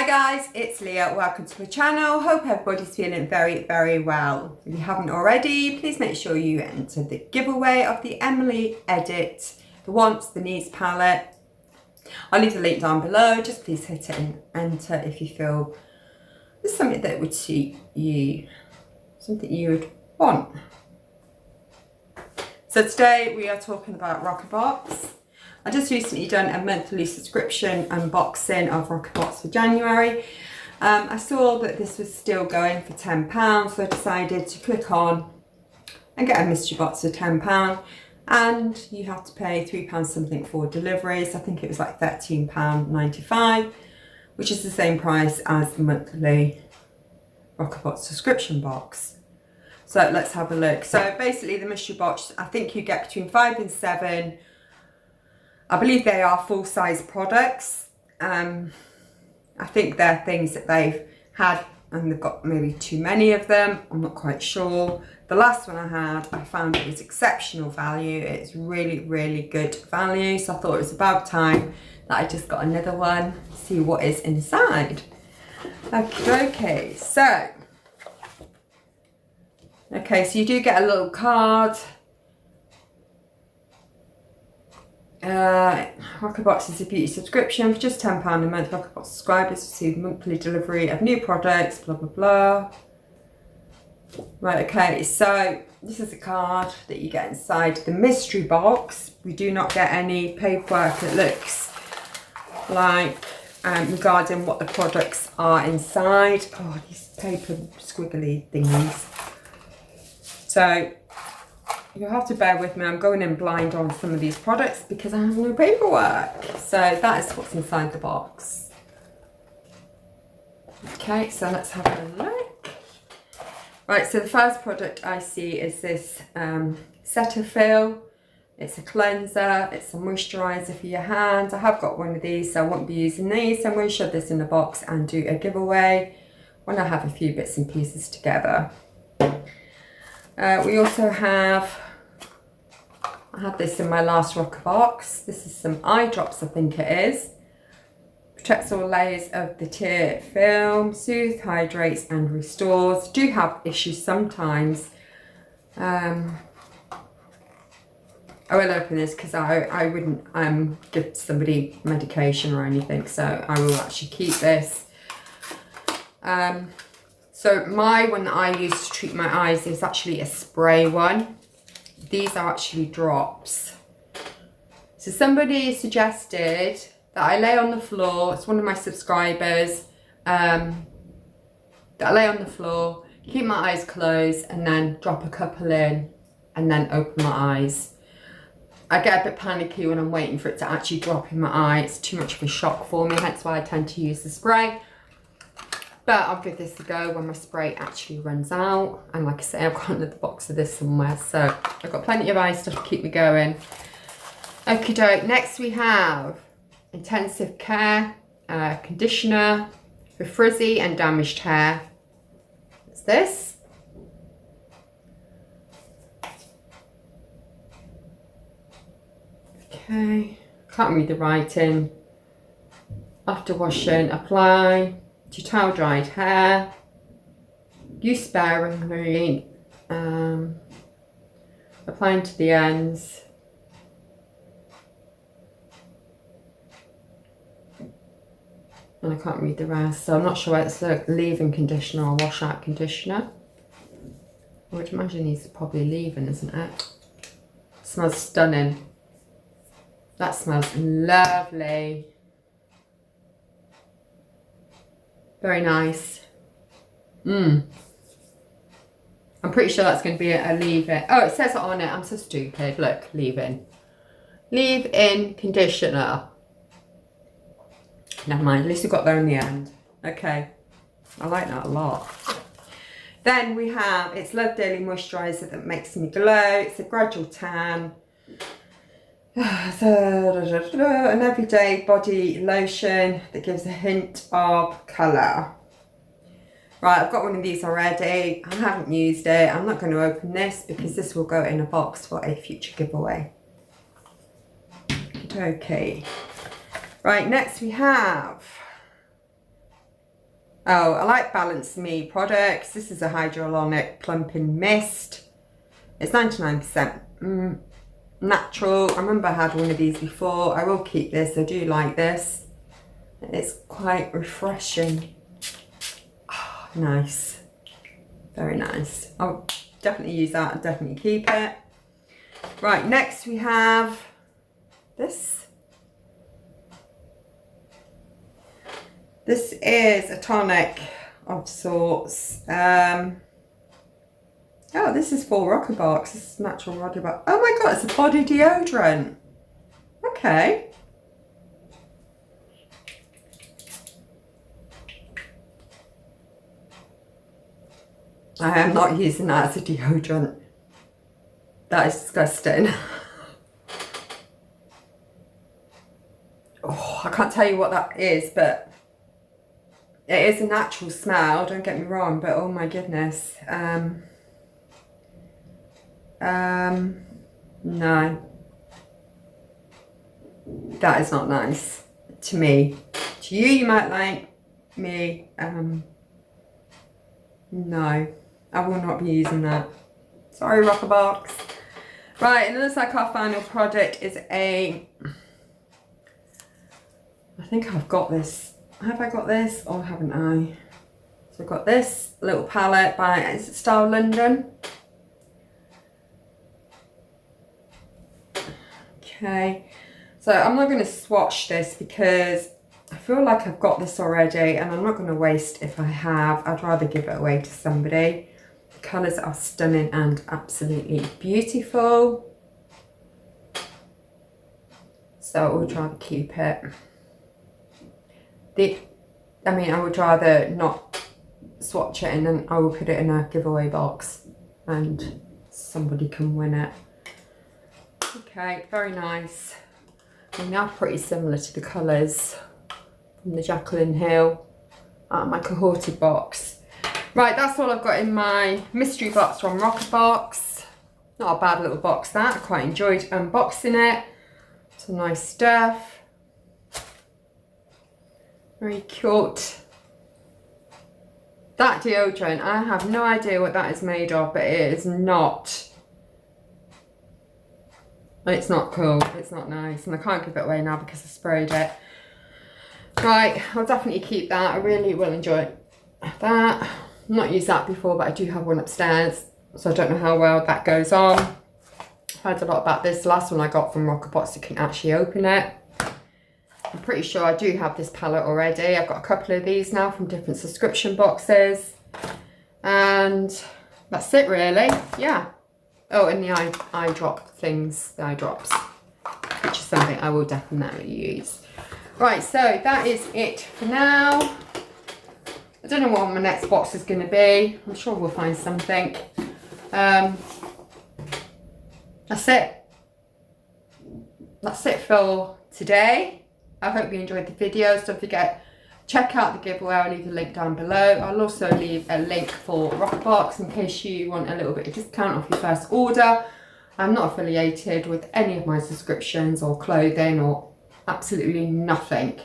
Hi guys, it's Leah. Welcome to my channel. Hope everybody's feeling very, very well. If you haven't already, please make sure you enter the giveaway of the Emily Edit, the Wants, the Needs palette. I'll leave the link down below. Just please hit it and enter if you feel there's something that would suit you, something you would want. So today we are talking about Roccabox. I just recently done a monthly subscription unboxing of Roccabox for January. I saw that this was still going for £10, so I decided to click on and get a mystery box for £10. And you have to pay £3 something for deliveries. I think it was like £13.95, which is the same price as the monthly Roccabox subscription box. So let's have a look. So basically the mystery box, I think you get between 5 and 7. I believe they are full-size products. I think they're things that they've had and they've got maybe too many of them. I'm not quite sure. The last one I had, I found it was exceptional value. It's really, really good value. So I thought it was about time that I just got another one, see what is inside. Okay, so you do get a little card. Roccabox is a beauty subscription for just £10 a month. Roccabox subscribers receive monthly delivery of new products, blah blah blah. Right, okay, so this is a card that you get inside the mystery box. We do not get any paperwork that looks like regarding what the products are inside. Oh, these paper squiggly thingies. So you'll have to bear with me. I'm going in blind on some of these products because I have no paperwork. So that is what's inside the box. Okay, so let's have a look. Right, so the first product I see is this Cetaphil. It's a cleanser, it's a moisturiser for your hands. I have got one of these, so I won't be using these. So I'm going to shove this in the box and do a giveaway when I have a few bits and pieces together. We also have, I had this in my last Roccabox. This is some eye drops, I think it is. Protects all layers of the tear film, soothes, hydrates and restores. Do have issues sometimes. I will open this because I wouldn't give somebody medication or anything, so I will actually keep this. So my one that I use to treat my eyes is actually a spray one. These are actually drops. So somebody suggested that I lay on the floor. It's one of my subscribers. That I lay on the floor, keep my eyes closed and then drop a couple in and then open my eyes. I get a bit panicky when I'm waiting for it to actually drop in my eye. It's too much of a shock for me, hence why I tend to use the spray. But I'll give this a go when my spray actually runs out. And like I say, I've got another box of this somewhere. So I've got plenty of eye stuff to keep me going. Okie doke. Next we have Intensive Care Conditioner for frizzy and damaged hair. What's this? Okay. Can't read the writing. After washing, apply to towel dried hair, use sparingly, applying to the ends. And I can't read the rest, so I'm not sure whether it's a leave-in conditioner or wash-out conditioner. I would imagine these are probably leave-in, isn't it? Smells stunning. That smells lovely. Very nice. I'm pretty sure that's going to be a leave-in. Oh, it says it on it. I'm so stupid. Look, leave-in. Leave-in conditioner. Never mind. At least we got there in the end. Okay. I like that a lot. Then we have, it's Love Daily Moisturiser that makes me glow. It's a gradual tan. An everyday body lotion that gives a hint of colour. Right, I've got one of these already. I haven't used it. I'm not going to open this because this will go in a box for a future giveaway. Okay. Right, next we have Oh, I like Balance Me products. This is a hyaluronic plumping mist. It's 99% natural. I remember I had one of these before. I will keep this. I do like this. It's quite refreshing. Oh, nice. Very nice. I'll definitely use that. I'll definitely keep it. Right, next we have this. This is a tonic of sorts. Oh, this is for Roccabox. This is natural Roccabox. Oh my god, it's a body deodorant. Okay. I am not using that as a deodorant. That is disgusting. Oh, I can't tell you what that is, but it is a natural smell, don't get me wrong, but oh my goodness. No. That is not nice to me. To you, you might like me. No, I will not be using that. Sorry, Roccabox. Right, and it looks like our final product is a... I think I've got this. Have I got this or haven't I? So I've got this little palette by, is it Style London? Okay, so I'm not going to swatch this because I feel like I've got this already and I'm not going to waste if I have. I'd rather give it away to somebody. The colours are stunning and absolutely beautiful. So I would rather keep it. I would rather not swatch it and then I will put it in a giveaway box and somebody can win it. Okay, very nice. And they are pretty similar to the colours from the Jacqueline Hill my cohorted box. Right, that's all I've got in my mystery box from Roccabox. Not a bad little box that. I quite enjoyed unboxing it. Some nice stuff. Very cute. That deodorant, I have no idea what that is made of, but it is not. It's not cool, it's not nice, and I can't give it away now because I sprayed it. Right, I'll definitely keep that. I really will enjoy that. I've not used that before, but I do have one upstairs, so I don't know how well that goes on. I've heard a lot about this. The last one I got from Roccabox, you can actually open it. I'm pretty sure I do have this palette already. I've got a couple of these now from different subscription boxes. And that's it really, yeah. Oh, and the eye drop things, the eye drops, which is something I will definitely use. Right, so that is it for now. I don't know what my next box is going to be. I'm sure we'll find something. That's it. That's it for today. I hope you enjoyed the videos. Don't forget, check out the giveaway. I'll leave the link down below. I'll also leave a link for Roccabox in case you want a little bit of discount off your first order. I'm not affiliated with any of my subscriptions or clothing or absolutely nothing.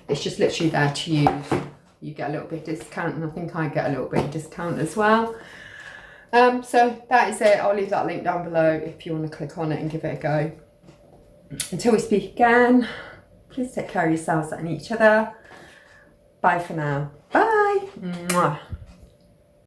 It's just literally there to use. You get a little bit of discount and I think I get a little bit of discount as well. So that is it. I'll leave that link down below if you want to click on it and give it a go. Until we speak again, please take care of yourselves and each other. Bye for now. Bye. Mwah.